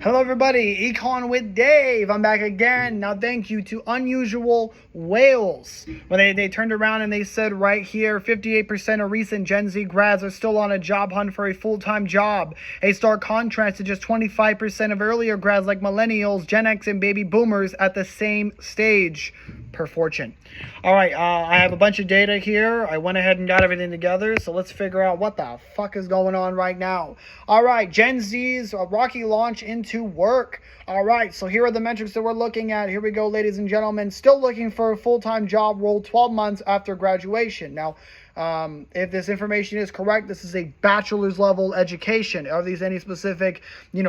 Hello everybody, Econ with Dave. I'm back again. Now thank you to Unusual Whales. When they turned around and they said right here, 58% of recent Gen Z grads are still on a job hunt for a full-time job. A stark contrast to just 25% of earlier grads like millennials, Gen X, and baby boomers at the same stage, per Fortune. Alright, I have a bunch of data here. I went ahead and got everything together, so let's figure out what the fuck is going on right now. Alright, Gen Z's rocky launch into work. Alright, so here are the metrics that we're looking at. Here we go, ladies and gentlemen. Still looking for a full-time job role 12 months after graduation. Now, if this information is correct, this is a bachelor's level education. Are these any specific,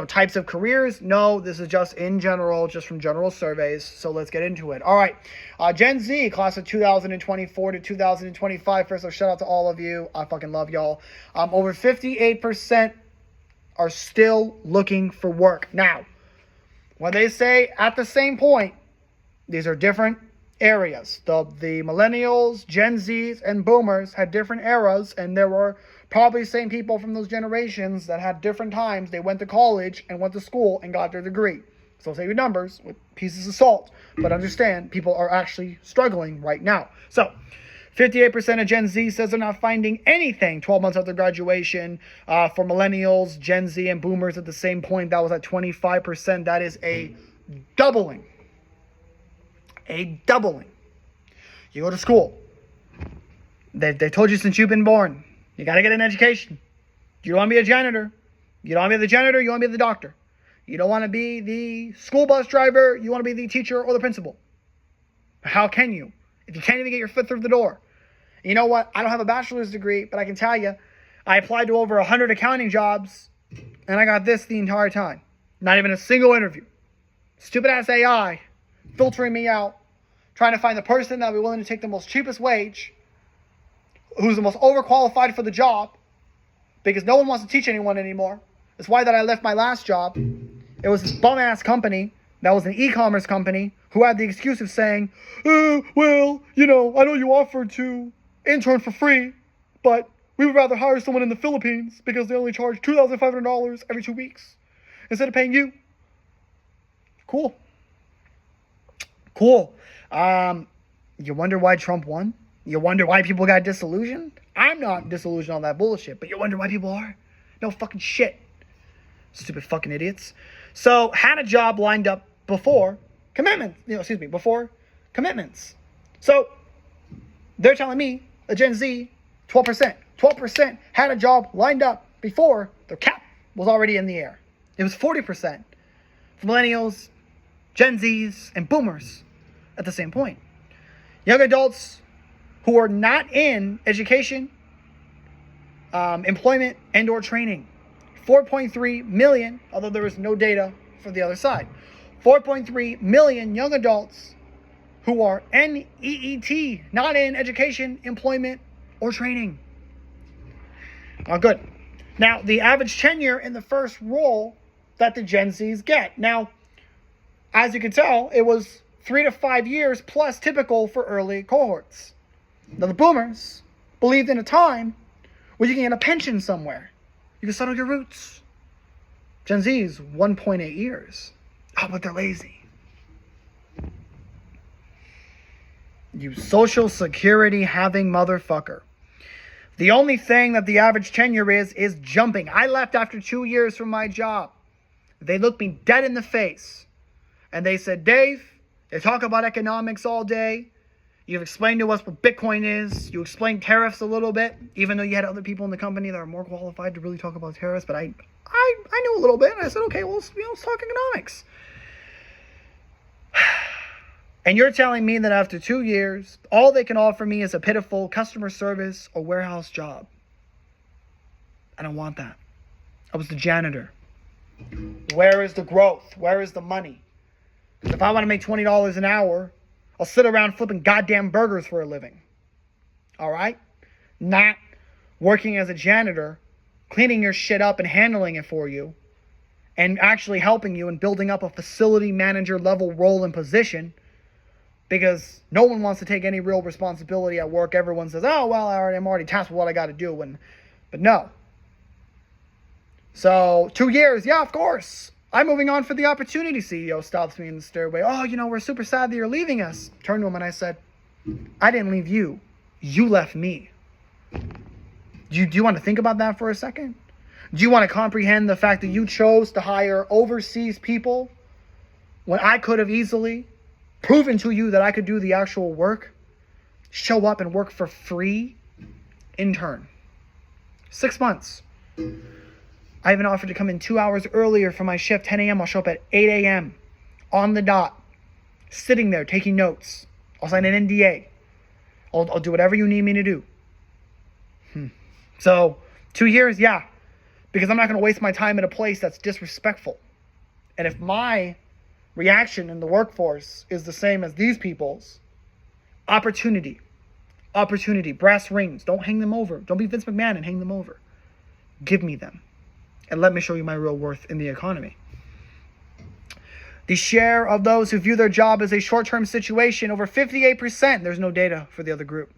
types of careers? No, this is just in general, just from general surveys. So let's get into it. All right. Gen Z, class of 2024 to 2025. First, so shout out to all of you. I fucking love y'all. Over 58% are still looking for work. Now, when they say at the same point, these are different areas. The millennials, Gen Zs, and boomers had different eras, and there were probably the same people from those generations that had different times. They went to college and went to school and got their degree. So say your numbers with pieces of salt, but understand people are actually struggling right now. So 58% of Gen Z says they're not finding anything 12 months after graduation. For millennials, Gen Z, and boomers at the same point, that was at 25%. That is a doubling. A doubling. You go to school. They told you since you've been born, you got to get an education. You don't want to be a janitor. You don't want to be the janitor. You want to be the doctor. You don't want to be the school bus driver. You want to be the teacher or the principal. How can you if you can't even get your foot through the door? You know what? I don't have a bachelor's degree, but I can tell you, I applied to over 100 accounting jobs, and I got this the entire time. Not even a single interview. Stupid ass AI filtering me out, trying to find the person that will be willing to take the most cheapest wage, who's the most overqualified for the job, because no one wants to teach anyone anymore. That's why that I left my last job. It was this bum-ass company that was an e-commerce company who had the excuse of saying, I know you offered to intern for free, but we would rather hire someone in the Philippines because they only charge $2,500 every 2 weeks instead of paying you. Cool. You wonder why Trump won? You wonder why people got disillusioned? I'm not disillusioned on that bullshit, but you wonder why people are? No fucking shit. Stupid fucking idiots. So, had a job lined up before commitments. Before commitments. So, they're telling me, a Gen Z, 12%. 12% had a job lined up before their cap was already in the air. It was 40% for millennials, Gen Zs, and boomers at the same point. Young adults who are not in education, employment, and or training. 4.3 million, although there is no data for the other side. 4.3 million young adults who are NEET, not in education, employment, or training. Good. Now, the average tenure in the first role that the Gen Zs get. Now, as you can tell, it was 3 to 5 years plus typical for early cohorts. Now, the boomers believed in a time where you can get a pension somewhere. You can settle your roots. Gen Z's 1.8 years. Oh, but they're lazy. You social security having motherfucker. The only thing that the average tenure is jumping. I left after 2 years from my job. They looked me dead in the face. And they said, Dave, they talk about economics all day. You've explained to us what Bitcoin is. You explained tariffs a little bit, even though you had other people in the company that are more qualified to really talk about tariffs. But I knew a little bit. And I said, okay, well, let's talk economics. And you're telling me that after 2 years, all they can offer me is a pitiful customer service or warehouse job. I don't want that. I was the janitor. Where is the growth? Where is the money? Because if I want to make $20 an hour, I'll sit around flipping goddamn burgers for a living. All right? Not working as a janitor, cleaning your shit up and handling it for you, and actually helping you and building up a facility manager level role and position, because no one wants to take any real responsibility at work. Everyone says, oh, well, I'm already tasked with what I got to do. But no. So 2 years, yeah, of course. I'm moving on for the opportunity. CEO stops me in the stairway. Oh, we're super sad that you're leaving us. Turned to him and I said, I didn't leave you. You left me. Do you want to think about that for a second? Do you want to comprehend the fact that you chose to hire overseas people when I could have easily proven to you that I could do the actual work, show up and work for free? Intern. 6 months. I even offered to come in 2 hours earlier for my shift, 10 a.m. I'll show up at 8 a.m. on the dot, sitting there taking notes. I'll sign an NDA. I'll do whatever you need me to do. So 2 years, yeah, because I'm not going to waste my time in a place that's disrespectful. And if my reaction in the workforce is the same as these people's, opportunity, brass rings, don't hang them over. Don't be Vince McMahon and hang them over. Give me them. And let me show you my real worth in the economy. The share of those who view their job as a short-term situation, over 58%. There's no data for the other group.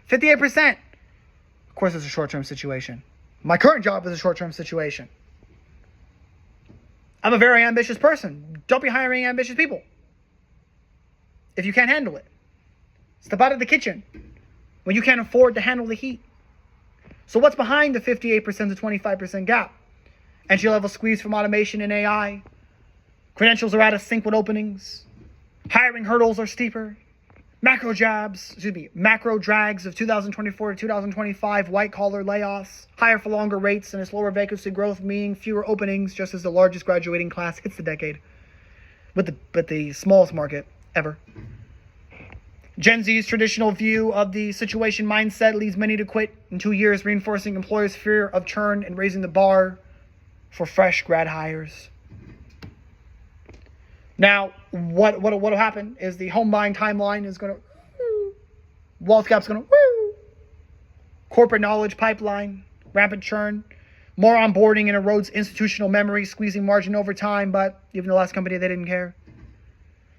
58%. Of course, it's a short-term situation. My current job is a short-term situation. I'm a very ambitious person. Don't be hiring ambitious people if you can't handle it. Step out of the kitchen when you can't afford to handle the heat. So what's behind the 58% to 25% gap? Entry-level squeeze from automation and AI. Credentials are out of sync with openings. Hiring hurdles are steeper. Macro drags of 2024 to 2025, white-collar layoffs, higher for longer rates, and a slower vacancy growth, meaning fewer openings, just as the largest graduating class hits the decade, with the smallest market ever. Gen Z's traditional view of the situation mindset leads many to quit in 2 years, reinforcing employers' fear of churn and raising the bar for fresh grad hires. Now, what'll happen is the home buying timeline is going to, wealth gap's going to, corporate knowledge pipeline, rapid churn, more onboarding and erodes institutional memory, squeezing margin over time. But even the last company, they didn't care.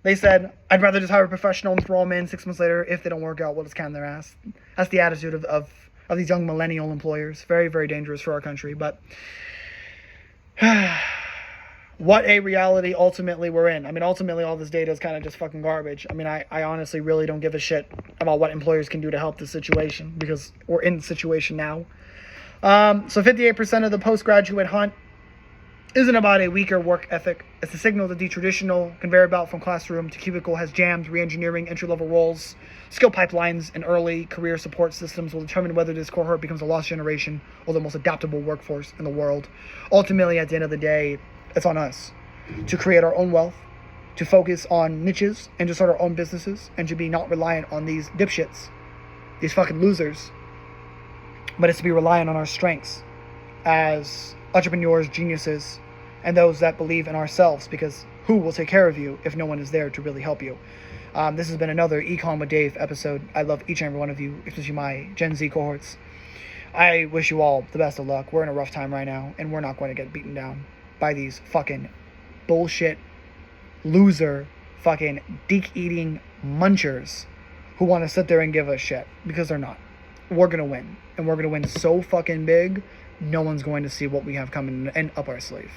They said, I'd rather just hire a professional and throw them in 6 months later. If they don't work out, we'll just can their ass. That's the attitude of these young millennial employers. Very, very dangerous for our country. But what a reality ultimately we're in. I mean, ultimately, all this data is kind of just fucking garbage. I mean, I honestly really don't give a shit about what employers can do to help the situation because we're in the situation now. So 58% of the postgraduate hunt isn't about a weaker work ethic. It's a signal that the traditional conveyor belt from classroom to cubicle has jammed. Re-engineering entry-level roles, skill pipelines, and early career support systems will determine whether this cohort becomes a lost generation or the most adaptable workforce in the world. Ultimately, at the end of the day, it's on us to create our own wealth, to focus on niches and to start our own businesses, and to be not reliant on these dipshits, these fucking losers, but it's to be reliant on our strengths as entrepreneurs, geniuses, and those that believe in ourselves, because who will take care of you if no one is there to really help you? This has been another Econ with Dave episode. I love each and every one of you, especially my Gen Z cohorts. I wish you all the best of luck. We're in a rough time right now, and we're not going to get beaten down by these fucking bullshit, loser, fucking dick-eating munchers who want to sit there and give us shit, because they're not. We're going to win, and we're going to win so fucking big, no one's going to see what we have coming and up our sleeve.